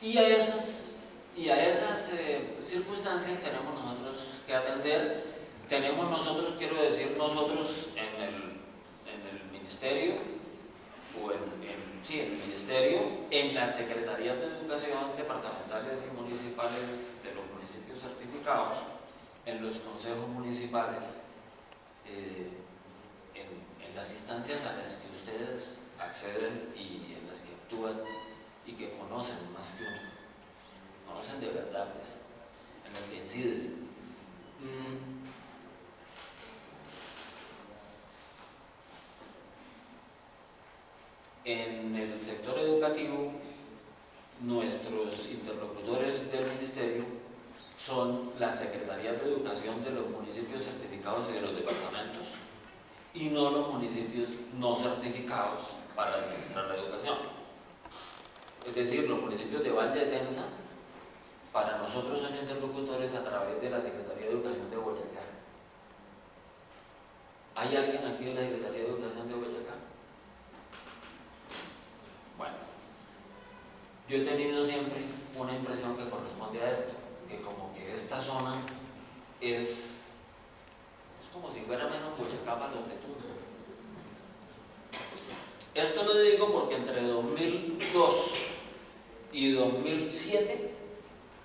Y a esas circunstancias tenemos nosotros que atender. Tenemos nosotros, quiero decir nosotros, en el ministerio, o en el ministerio, en las secretarías de educación departamentales y municipales de los municipios certificados, en los consejos municipales, en las instancias a las que ustedes acceden y en las que actúan y que conocen más que uno, conocen de verdad, pues, en las que inciden. En el sector educativo, nuestros interlocutores del ministerio son las secretarías de educación de los municipios certificados y de los departamentos, y no los municipios no certificados para administrar la educación. Es decir, los municipios de Valle de Tenza, para nosotros son interlocutores a través de la Secretaría de Educación de Boyacá. ¿Hay alguien aquí de la Secretaría de Educación de Boyacá? Bueno, yo he tenido siempre una impresión que corresponde a esto, que como que esta zona es como si fuera menos Boyacá para los de Tuna. Esto lo digo porque entre 2002 y 2007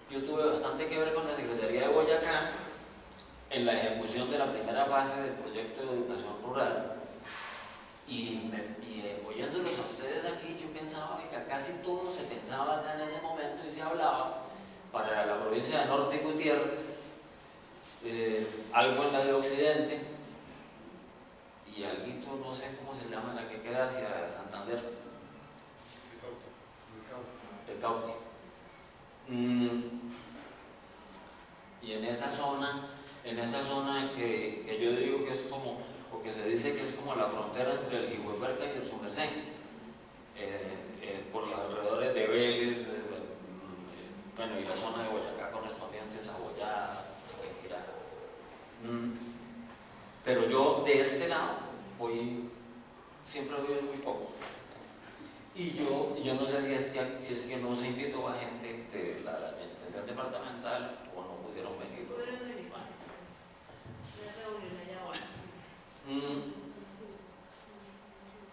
yo tuve bastante que ver con la Secretaría de Boyacá en la ejecución de la primera fase del proyecto de educación rural, y oyéndolos a ustedes aquí, yo pensaba que casi todo se pensaba en ese momento y se hablaba para la provincia de Norte y Gutiérrez, algo en la de Occidente y alguito, no sé cómo se llama, la que queda hacia Santander, Recauti. Y en esa zona que yo digo que es como, o que se dice que es como la frontera entre el Jihuehuerca y el Sumercén, por los alrededores de Vélez, bueno, y la zona de Boyacá correspondientes a Boyá, Chiquinquirá. Pero yo de este lado siempre he oído muy poco. Y yo no sé si es que no se invitó a gente de la administración departamental o no pudieron venir.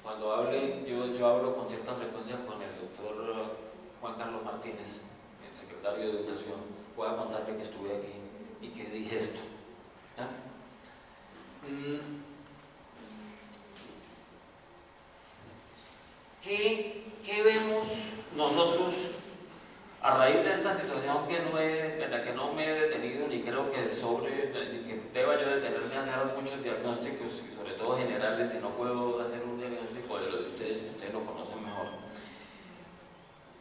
Cuando hable, yo hablo con cierta frecuencia con el doctor Juan Carlos Martínez, el secretario de Educación. Voy a contarle que estuve aquí y que dije esto. ¿Ya? ¿Qué vemos nosotros a raíz de esta situación en la que no me he detenido, ni creo que deba yo detenerme a hacer muchos diagnósticos, y sobre todo generales, si no puedo hacer un diagnóstico de lo de ustedes, que ustedes lo conocen mejor?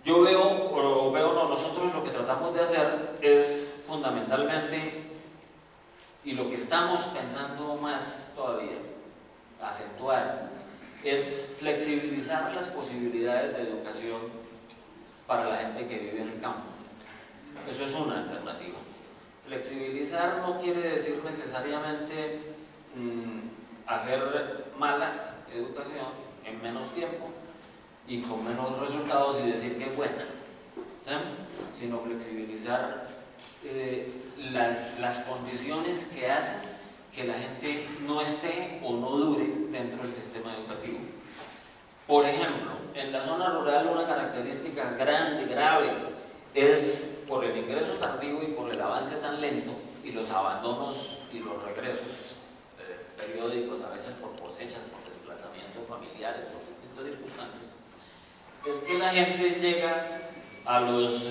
Yo veo, nosotros lo que tratamos de hacer es fundamentalmente, y lo que estamos pensando más todavía, acentuar, es flexibilizar las posibilidades de educación para la gente que vive en el campo. Eso es una alternativa. Flexibilizar no quiere decir necesariamente hacer mala educación en menos tiempo y con menos resultados y decir que es buena, ¿sí? Sino flexibilizar las condiciones que hacen que la gente no esté o no dure dentro del sistema educativo. Por ejemplo, en la zona rural una característica grave es por el ingreso tardío y por el avance tan lento y los abandonos y los regresos periódicos, a veces por cosechas, por desplazamientos familiares, por distintas circunstancias, es que la gente llega a los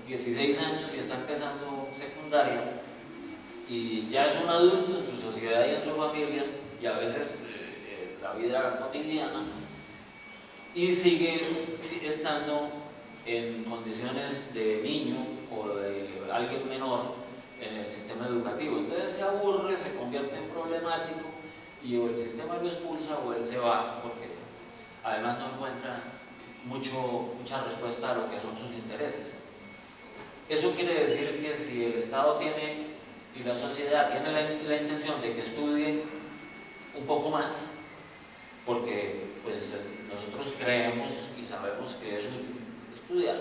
16 años y está empezando secundaria y ya es un adulto en su sociedad y en su familia y a veces la vida cotidiana, y sigue estando en condiciones de niño o de alguien menor en el sistema educativo. Entonces se aburre, se convierte en problemático y o el sistema lo expulsa o él se va porque además no encuentra mucha respuesta a lo que son sus intereses. Eso quiere decir que si el Estado tiene y la sociedad tiene la intención de que estudie un poco más, porque pues nosotros creemos y sabemos que es útil estudiar,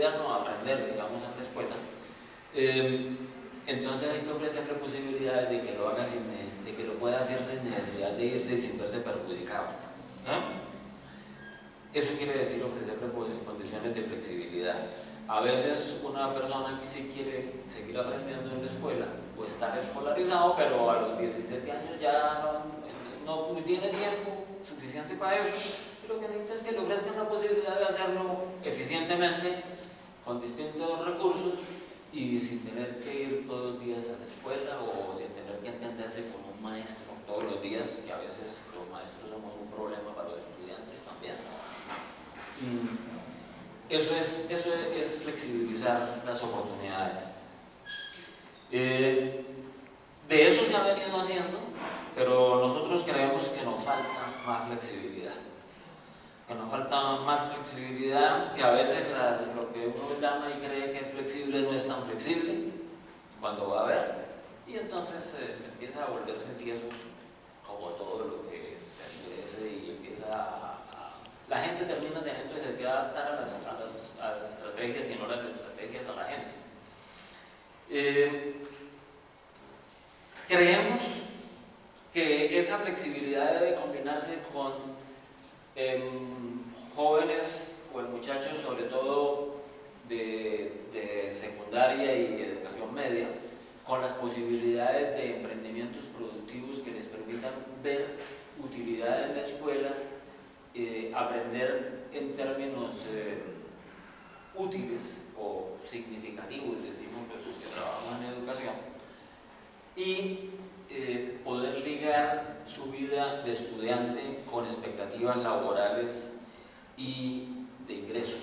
estudiar, no, aprender, digamos, en la escuela. Entonces hay que ofrecerle posibilidades de que lo haga de que lo pueda hacer sin necesidad de irse y sin verse perjudicado, ¿no? Eso quiere decir ofrecerle condiciones de flexibilidad. A veces una persona que sí quiere seguir aprendiendo en la escuela o estar escolarizado, pero a los 17 años ya no tiene tiempo suficiente para eso, y lo que necesita es que le ofrezcan la posibilidad de hacerlo eficientemente, con distintos recursos y sin tener que ir todos los días a la escuela o sin tener que entenderse con un maestro todos los días, que a veces los maestros somos un problema para los estudiantes también. Eso es flexibilizar las oportunidades. De eso se ha venido haciendo, pero nosotros creemos que nos falta más flexibilidad. Que nos falta más flexibilidad, que a veces lo que uno llama y cree que es flexible no es tan flexible cuando va a ver, y entonces empieza a volverse tieso como todo lo que se endurece y empieza la gente termina teniendo que adaptar a las estrategias y no las estrategias a la gente. Creemos que esa flexibilidad debe combinarse con jóvenes o muchachos, sobre todo de secundaria y educación media, con las posibilidades de emprendimientos productivos que les permitan ver utilidad en la escuela, aprender en términos útiles o significativos, decimos los que trabajamos en educación, y poder ligar su vida de estudiante con expectativas laborales y de ingresos.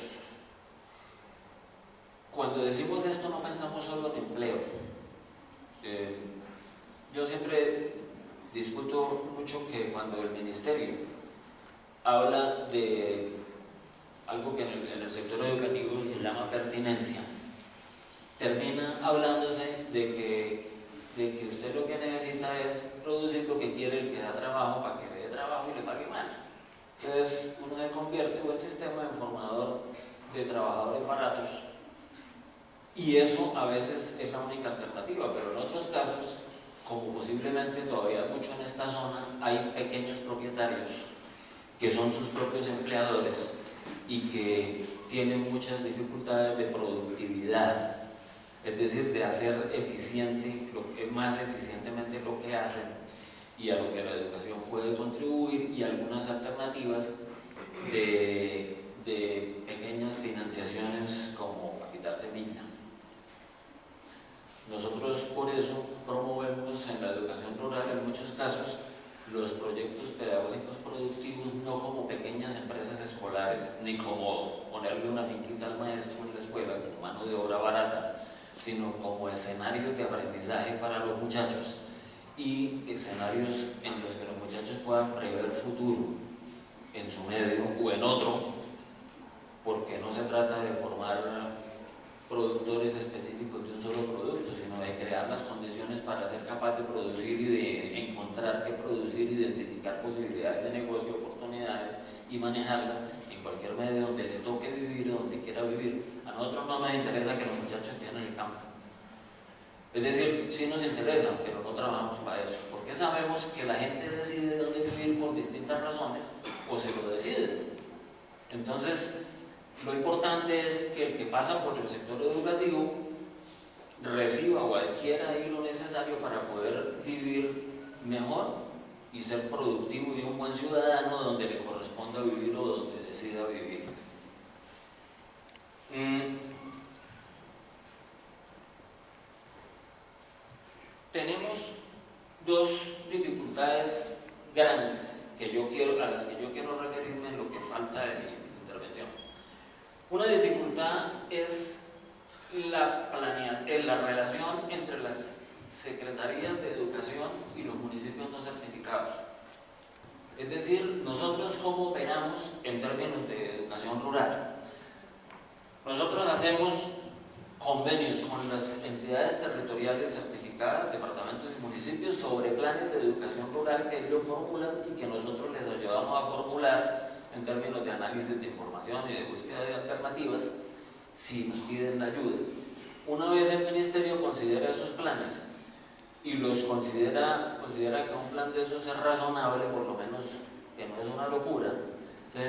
Cuando decimos esto no pensamos solo en empleo. Yo siempre discuto mucho que cuando el ministerio habla de algo que en el sector educativo se llama pertinencia, termina hablándose de que usted lo que necesita es producir lo que quiere el que da trabajo para que le dé trabajo y le pague mal. Entonces uno se convierte en el sistema en formador de trabajadores baratos, y eso a veces es la única alternativa, pero en otros casos, como posiblemente todavía mucho en esta zona, hay pequeños propietarios que son sus propios empleadores y que tienen muchas dificultades de productividad, es decir, de hacer más eficientemente lo que hacen y a lo que la educación puede contribuir, y algunas alternativas de pequeñas financiaciones como Capital Semilla. Nosotros por eso promovemos en la educación rural en muchos casos los proyectos pedagógicos productivos, no como pequeñas empresas escolares, ni como ponerle una finquita al maestro en la escuela con mano de obra barata, sino como escenarios de aprendizaje para los muchachos y escenarios en los que los muchachos puedan prever futuro en su medio o en otro, porque no se trata de formar productores específicos de un solo producto, sino de crear las condiciones para ser capaz de producir y de encontrar qué producir, identificar posibilidades de negocio, oportunidades y manejarlas en cualquier medio donde le toque vivir o donde quiera vivir. A nosotros no nos interesa que los muchachos estén en el campo. Es decir, sí nos interesa, pero no trabajamos para eso, porque sabemos que la gente decide dónde vivir por distintas razones o se lo decide. Entonces, lo importante es que el que pasa por el sector educativo reciba o adquiera ahí lo necesario para poder vivir mejor y ser productivo y un buen ciudadano donde le corresponda vivir o donde decida vivir. Tenemos dos dificultades grandes a las que yo quiero referirme en lo que falta de mi intervención. Una dificultad es la relación entre las secretarías de educación y los municipios no certificados. Es decir, nosotros cómo operamos en términos de educación rural. Nosotros hacemos convenios con las entidades territoriales certificadas, departamentos y municipios, sobre planes de educación rural que ellos formulan y que nosotros les ayudamos a formular en términos de análisis de información y de búsqueda de alternativas, si nos piden la ayuda. Una vez el ministerio considera esos planes y los considera que un plan de esos es razonable, por lo menos que no es una locura, ¿sí?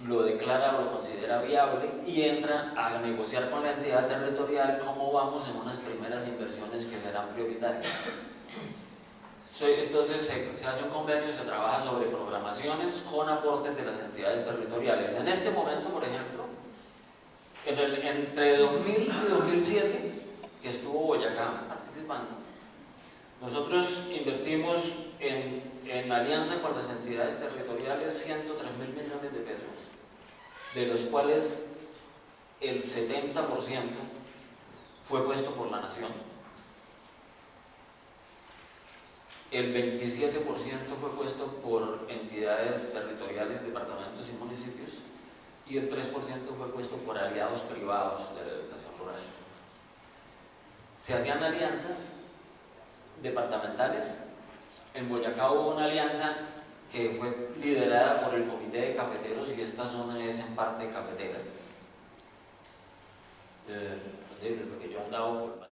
Lo declara o lo considera viable y entra a negociar con la entidad territorial cómo vamos en unas primeras inversiones que serán prioritarias. Entonces se hace un convenio, se trabaja sobre programaciones con aportes de las entidades territoriales. En este momento, por ejemplo, entre 2000 y 2007, que estuvo Boyacá participando, nosotros invertimos en alianza con las entidades territoriales 103.000 millones de pesos, de los cuales el 70% fue puesto por la nación, el 27% fue puesto por entidades territoriales, departamentos y municipios, y el 3% fue puesto por aliados privados de la educación rural. Se hacían alianzas departamentales. En Boyacá hubo una alianza que fue liderada por el Comité de Cafeteros, y esta zona es en parte cafetera, porque yo andaba por